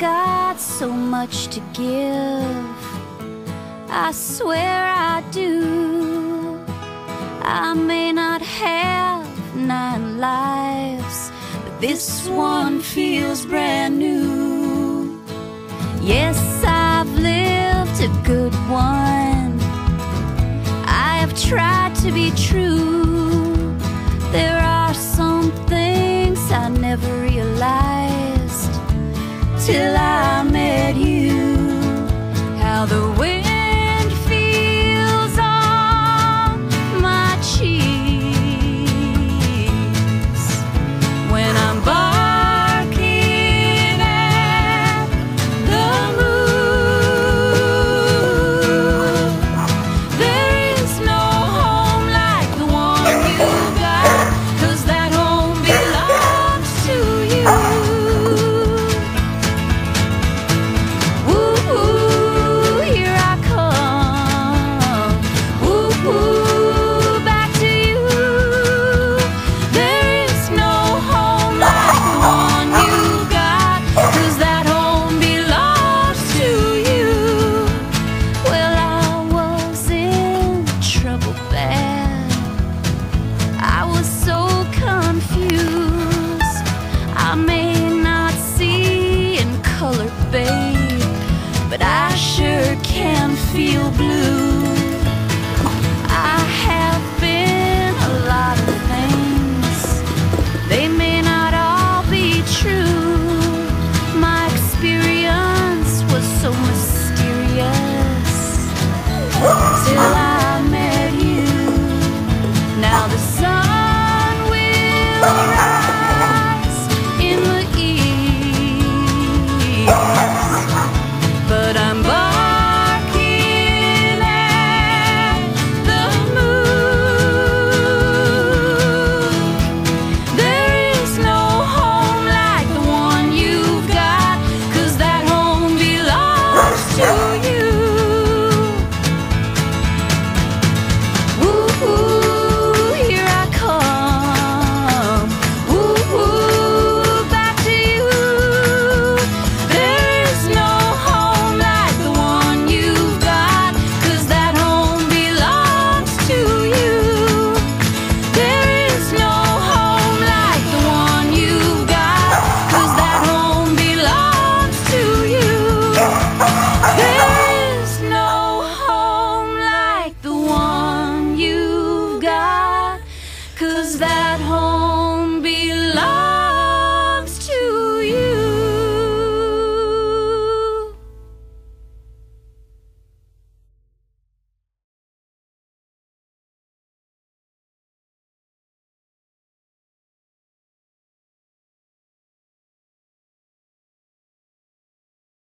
got so much to give, I swear I do. I may not have 9 lives, but this one feels brand new. Yes, I've lived a good one. I have tried to be true. There are some things I never realized till I met you. How the wind feels on my cheeks when I'm barking at the moon. There is no home like the one you got, 'cause that home belongs to you. But I sure can feel blue. I have been a lot of things. They may not all be true. My experience was so mysterious till I met you. Now the sun will rise in the east, but I'm barking at the moon. There is no home like the one you've got, 'cause that home belongs to you. Ooh, here I come. Ooh, back to you. There is no home like the one you've got, 'cause that home belongs to you. There is no home like the one you've got, 'cause that home belongs to you. There is no home like the one you've got, 'cause that home belongs